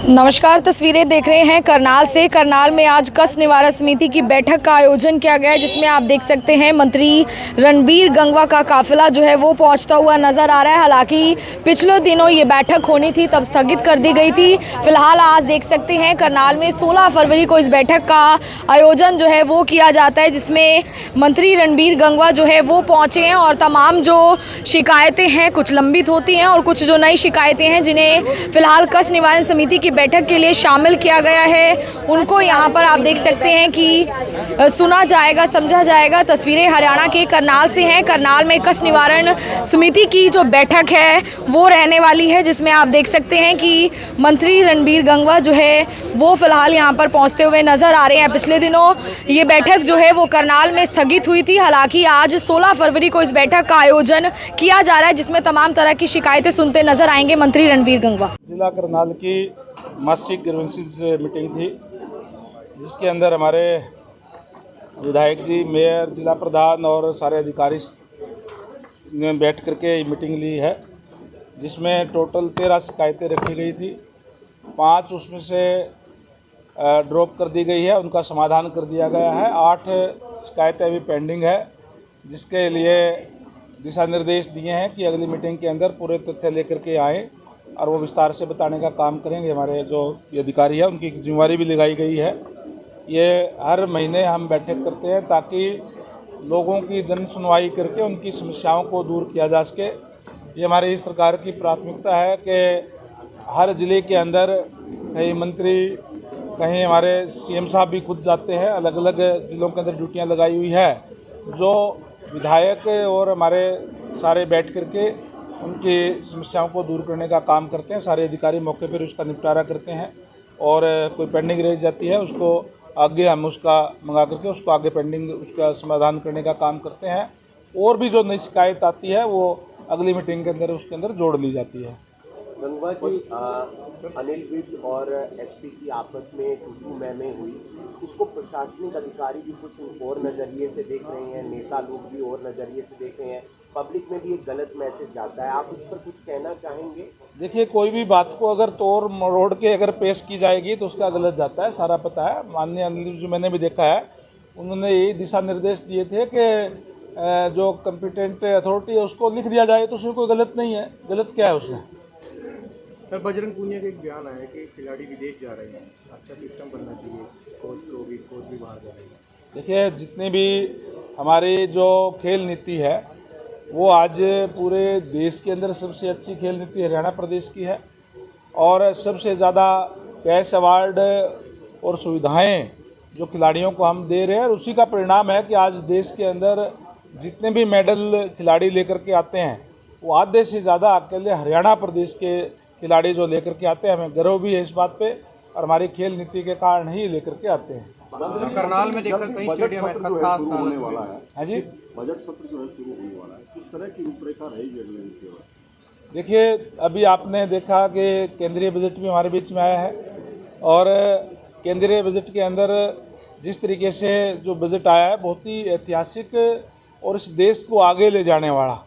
नमस्कार, तस्वीरें देख रहे हैं करनाल से। करनाल में आज कष्ट निवारण समिति की बैठक का आयोजन किया गया है, जिसमें आप देख सकते हैं मंत्री रणबीर गंगवा का काफिला जो है वो पहुंचता हुआ नजर आ रहा है। हालांकि पिछले दिनों ये बैठक होनी थी, तब स्थगित कर दी गई थी। फिलहाल आज देख सकते हैं करनाल में 16 फरवरी को इस बैठक का आयोजन जो है वो किया जाता है, जिसमें मंत्री रणबीर गंगवा जो है वो पहुँचे हैं और तमाम जो शिकायतें हैं कुछ लंबित होती हैं और कुछ जो नई शिकायतें हैं जिन्हें फिलहाल कष्ट निवारण समिति की बैठक के लिए शामिल किया गया है, उनको यहां पर आप देख सकते हैं कि सुना जाएगा, समझा जाएगा। तस्वीरें हरियाणा के करनाल से हैं। करनाल में कष्ट निवारण समिति की जो बैठक है वो रहने वाली है, जिसमें आप देख सकते हैं कि मंत्री रणबीर गंगवा जो है वो फिलहाल यहां पर पहुंचते हुए नजर आ रहे हैं। पिछले दिनों ये बैठक जो है वो करनाल में स्थगित हुई थी। हालांकि आज 16 फरवरी को इस बैठक का आयोजन किया जा रहा है, जिसमें तमाम तरह की शिकायतें सुनते नजर आएंगे मंत्री रणबीर गंगवा। जिला करनाल की मासिक ग्रीवेंसेस मीटिंग थी, जिसके अंदर हमारे विधायक जी, मेयर, जिला प्रधान और सारे अधिकारी ने बैठ करके मीटिंग ली है, जिसमें टोटल 13 शिकायतें रखी गई थी। 5 उसमें से ड्रॉप कर दी गई है, उनका समाधान कर दिया गया है। 8 शिकायतें अभी पेंडिंग है, जिसके लिए दिशा निर्देश दिए हैं कि अगली मीटिंग के अंदर पूरे तथ्य लेकर के आएँ और वो विस्तार से बताने का काम करेंगे। हमारे जो ये अधिकारी है उनकी जिम्मेवारी भी लगाई गई है। ये हर महीने हम बैठक करते हैं ताकि लोगों की जन सुनवाई करके उनकी समस्याओं को दूर किया जा सके। ये हमारी सरकार की प्राथमिकता है कि हर ज़िले के अंदर कहीं मंत्री, कहीं हमारे सीएम साहब भी खुद जाते हैं। अलग अलग ज़िलों के अंदर ड्यूटियाँ लगाई हुई है, जो विधायक और हमारे सारे बैठ करके उनकी समस्याओं को दूर करने का काम करते हैं। सारे अधिकारी मौके पर उसका निपटारा करते हैं और कोई पेंडिंग रह जाती है उसको आगे हम उसका मंगा करके उसको आगे पेंडिंग उसका समाधान करने का काम करते हैं। और भी जो नई शिकायत आती है वो अगली मीटिंग के अंदर उसके अंदर जोड़ ली जाती है। गंगवा जी, अनिल विज और एसपी की आपस में में हुई, इसको प्रशासनिक अधिकारी भी कुछ और नज़रिए से देख रहे हैं, नेता लोग भी और नज़रिए से देख रहे हैं, पब्लिक में भी एक गलत मैसेज जाता है। आप इस पर कुछ कहना चाहेंगे? देखिए, कोई भी बात को अगर तोड़ मरोड़ के अगर पेश की जाएगी तो उसका गलत जाता है, सारा पता है। माननीय अनिल जो मैंने भी देखा है, उन्होंने यही दिशा निर्देश दिए थे कि जो कम्पिटेंट अथॉरिटी है उसको लिख दिया जाए, तो उसमें कोई गलत नहीं है। गलत क्या है उसमें? सर, बजरंग पूनिया का एक बयान आया कि खिलाड़ी विदेश जा रहे हैं, अच्छा सिस्टम बनना चाहिए, कोच भी बाहर जा रहे हैं। देखिए, जितनी भी हमारी जो खेल नीति है वो आज पूरे देश के अंदर सबसे अच्छी खेल नीति हरियाणा प्रदेश की है और सबसे ज़्यादा कैश अवार्ड और सुविधाएं जो खिलाड़ियों को हम दे रहे हैं, और उसी का परिणाम है कि आज देश के अंदर जितने भी मेडल खिलाड़ी लेकर के आते हैं वो आधे से ज़्यादा अकेले हरियाणा प्रदेश के खिलाड़ी जो लेकर के आते हैं। हमें गर्व भी है इस बात पे और हमारी खेल नीति के कारण ही लेकर के आते हैं। करनाल में देखा कहीं स्टेडियम में खास होने वाला है। हाँ जी, बजट सत्र जो है शुरू होने वाला है, किस तरह की रूपरेखा रहेगी अगले वीक में? देखिए, अभी आपने देखा कि केंद्रीय बजट भी हमारे बीच में आया है और केंद्रीय बजट के अंदर जिस तरीके से जो बजट आया है बहुत ही ऐतिहासिक और इस देश को आगे ले जाने वाला,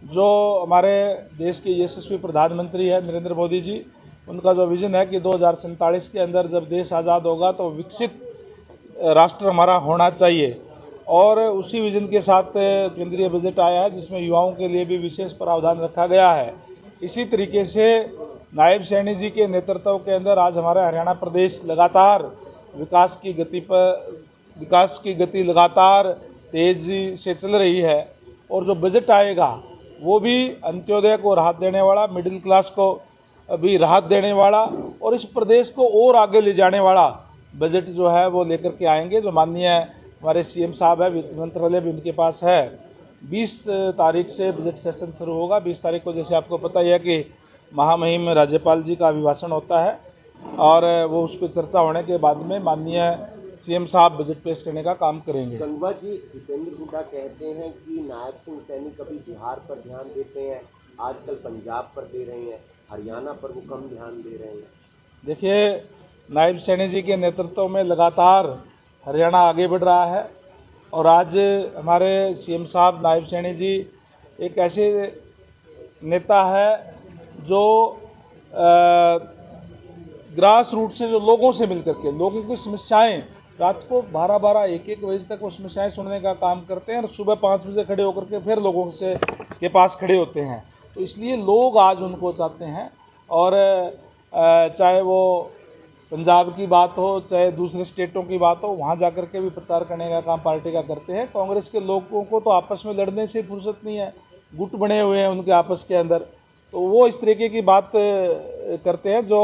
जो हमारे देश के यशस्वी प्रधानमंत्री है नरेंद्र मोदी जी, उनका जो विज़न है कि 2047 के अंदर जब देश आज़ाद होगा तो विकसित राष्ट्र हमारा होना चाहिए, और उसी विज़न के साथ केंद्रीय बजट आया है जिसमें युवाओं के लिए भी विशेष प्रावधान रखा गया है। इसी तरीके से नायब सैनी जी के नेतृत्व के अंदर आज हमारा हरियाणा प्रदेश लगातार विकास की गति लगातार तेज़ी से चल रही है, और जो बजट आएगा वो भी अंत्योदय को राहत देने वाला, मिडिल क्लास को भी राहत देने वाला और इस प्रदेश को और आगे ले जाने वाला बजट जो है वो लेकर के आएंगे। जो माननीय हमारे सीएम साहब है, वित्त मंत्रालय भी उनके पास है। 20 तारीख से बजट सेशन शुरू होगा। 20 तारीख को जैसे आपको पता ही है कि महामहिम राज्यपाल जी का अभिभाषण होता है और वो उस पर चर्चा होने के बाद में माननीय सीएम साहब बजट पेश करने का काम करेंगे। गंगवा जी, जितेंद्र हुड्डा कहते हैं कि नायब सिंह सैनी कभी बिहार पर ध्यान देते हैं, आजकल पंजाब पर दे रहे हैं, हरियाणा पर वो कम ध्यान दे रहे हैं। देखिए, नायब सैनी जी के नेतृत्व में लगातार हरियाणा आगे बढ़ रहा है और आज हमारे सीएम साहब नायब सैनी जी एक ऐसे नेता है जो ग्रास रूट से जो लोगों से मिल करके लोगों की समस्याएं रात को 12-12, 1-1 बजे तक वो समस्याएं सुनने का काम करते हैं और सुबह 5 बजे खड़े होकर के फिर लोगों से के पास खड़े होते हैं। तो इसलिए लोग आज उनको चाहते हैं और चाहे वो पंजाब की बात हो चाहे दूसरे स्टेटों की बात हो, वहाँ जाकर के भी प्रचार करने का काम पार्टी का करते हैं। कांग्रेस के लोगों को तो आपस में लड़ने से फुर्सत नहीं है, गुट बने हुए हैं उनके आपस के अंदर, तो वो इस तरीके की बात करते हैं जो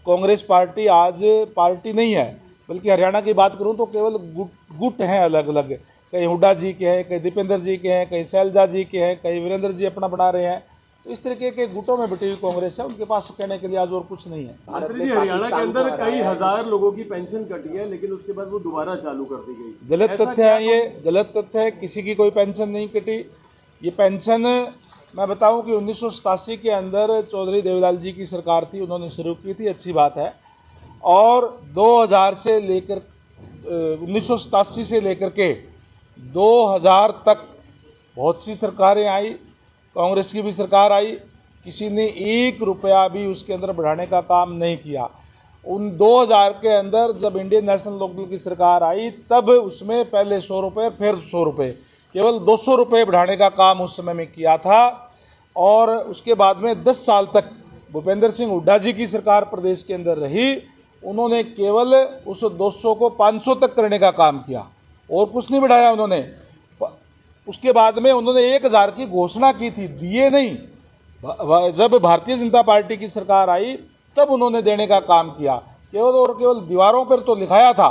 कांग्रेस पार्टी आज पार्टी नहीं है। बल्कि हरियाणा की बात करूं तो केवल गुट हैं अलग अलग, कहीं हुड्डा जी के हैं, कहीं दीपेंद्र जी के हैं, कहीं शैलजा जी के हैं, कहीं वीरेंद्र जी अपना बना रहे हैं। तो इस तरीके के गुटों में बटी हुई कांग्रेस है, उनके पास कहने के लिए आज और कुछ नहीं है। मंत्री जी, हरियाणा के अंदर कई हजार लोगों की पेंशन कटी है लेकिन उसके बाद वो दोबारा चालू कर दी गई। गलत तथ्य है, ये गलत तथ्य है। किसी की कोई पेंशन नहीं कटी। ये पेंशन मैं बताऊं कि 1987 के अंदर चौधरी देवीलाल जी की सरकार थी, उन्होंने शुरू की थी, अच्छी बात है। और 2000 से लेकर 1987 से लेकर के 2000 तक बहुत सी सरकारें आई, कांग्रेस की भी सरकार आई, किसी ने 1 रुपया भी उसके अंदर बढ़ाने का काम नहीं किया। उन 2000 के अंदर जब इंडियन नेशनल लोकदल की सरकार आई तब उसमें पहले 100 रुपये फिर 100 रुपये, केवल 200 रुपये बढ़ाने का काम उस समय में किया था। और उसके बाद में 10 साल तक भूपेंद्र सिंह हुड्डा जी की सरकार प्रदेश के अंदर रही, उन्होंने केवल उस 200 को 500 तक करने का काम किया और कुछ नहीं बढ़ाया उन्होंने। उसके बाद में उन्होंने 1000 की घोषणा की थी, दिए नहीं। जब भारतीय जनता पार्टी की सरकार आई तब उन्होंने देने का काम किया। केवल और केवल दीवारों पर तो लिखाया था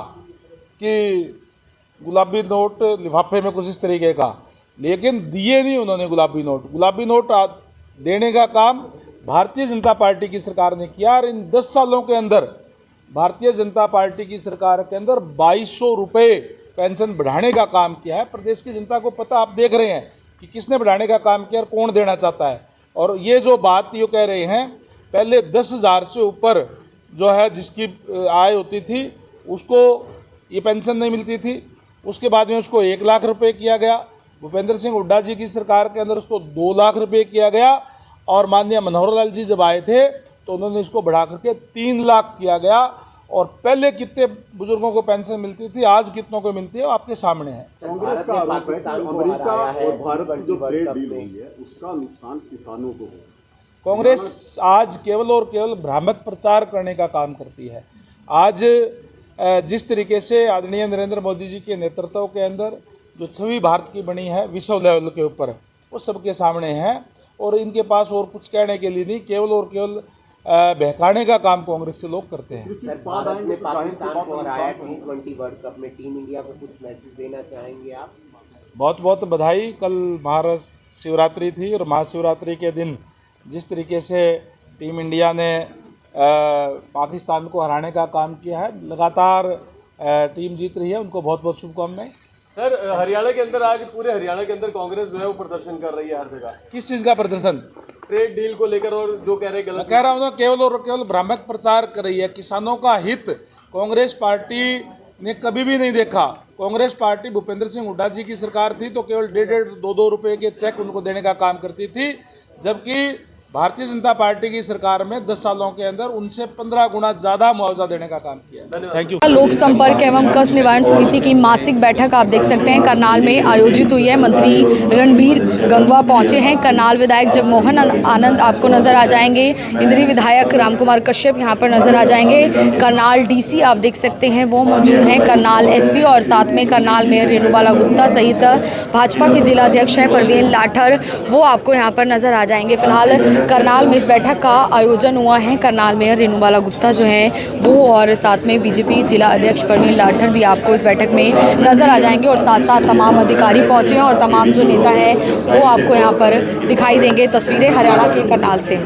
कि गुलाबी नोट लिफाफे में कुछ इस तरीके का, लेकिन दिए नहीं उन्होंने गुलाबी नोट। गुलाबी नोट देने का काम भारतीय जनता पार्टी की सरकार ने किया। और इन 10 सालों के अंदर भारतीय जनता पार्टी की सरकार के अंदर 2200 रुपये पेंशन बढ़ाने का काम किया है। प्रदेश की जनता को पता, आप देख रहे हैं कि किसने बढ़ाने का काम किया और कौन देना चाहता है। और ये जो बात ये कह रहे हैं, पहले 10,000 से ऊपर जो है जिसकी आय होती थी उसको ये पेंशन नहीं मिलती थी। उसके बाद में उसको 1 लाख रुपये किया गया। भूपेंद्र सिंह हुड्डा जी की सरकार के अंदर उसको 2 लाख रुपये किया गया। और माननीय मनोहर लाल जी जब आए थे तो उन्होंने इसको बढ़ा करके 3 लाख किया गया। और पहले कितने बुजुर्गों को पेंशन मिलती थी, आज कितनों को मिलती है, आपके सामने है। कांग्रेस का आरोप है कि अमेरिका और भारत की जो ट्रेड डील हुई है उसका नुकसान किसानों को हो। कांग्रेस आज केवल और केवल भ्रामक प्रचार करने का काम करती है। आज जिस तरीके से आदरणीय नरेंद्र मोदी जी के नेतृत्व के अंदर जो छवि भारत की बनी है विश्व लेवल के ऊपर, वो सबके सामने है। और इनके पास और कुछ कहने के लिए नहीं, केवल और केवल बहकाने का काम कांग्रेस के लोग करते हैं। सर, भारत ने पाकिस्तान को हराया T20 वर्ल्ड कप में, टीम इंडिया को कुछ मैसेज देना चाहेंगे आप? बहुत बहुत बधाई। कल महाशिवरात्रि थी और महाशिवरात्रि के दिन जिस तरीके से टीम इंडिया ने पाकिस्तान को हराने का काम किया है, लगातार टीम जीत रही है, उनको बहुत बहुत शुभकामनाएं। सर, हरियाणा के अंदर आज पूरे हरियाणा के अंदर कांग्रेस जो है वो प्रदर्शन कर रही है हर जगह। किस चीज़ का प्रदर्शन? ट्रेड डील को लेकर, और जो कह रहे हैं मैं गलत। कह रहा हूँ ना, केवल और केवल भ्रामक प्रचार कर रही है। किसानों का हित कांग्रेस पार्टी ने कभी भी नहीं देखा। कांग्रेस पार्टी भूपेंद्र सिंह हुड्डा जी की सरकार थी तो केवल 1.5, 2 रुपये के चेक उनको देने का काम करती थी, जबकि भारतीय जनता पार्टी की सरकार में 10 सालों के अंदर उनसे 15 गुना ज़्यादा मुआवजा देने का काम किया। Thank you. लोक संपर्क एवं कष्ट निवारण समिति की मासिक बैठक आप देख सकते हैं करनाल में आयोजित हुई है। मंत्री रणबीर गंगवा पहुंचे हैं। करनाल विधायक जगमोहन आनंद आपको नजर आ जाएंगे। इंद्री विधायक रामकुमार कश्यप यहां पर नजर आ जाएंगे। करनाल डीसी आप देख सकते हैं वो मौजूद हैं। करनाल एसपी और साथ में करनाल मेयर रेणुबाला गुप्ता सहित भाजपा के जिला अध्यक्ष हैं परवीन लाठर, वो आपको यहाँ पर नजर आ जाएंगे। फिलहाल करनाल में इस बैठक का आयोजन हुआ है। करनाल मेयर रेणुबाला गुप्ता जो हैं वो और साथ में बीजेपी जिला अध्यक्ष परवीन लाठर भी आपको इस बैठक में नज़र आ जाएंगे। और साथ साथ तमाम अधिकारी पहुंचे हैं और तमाम जो नेता हैं वो आपको यहाँ पर दिखाई देंगे। तस्वीरें हरियाणा के करनाल से।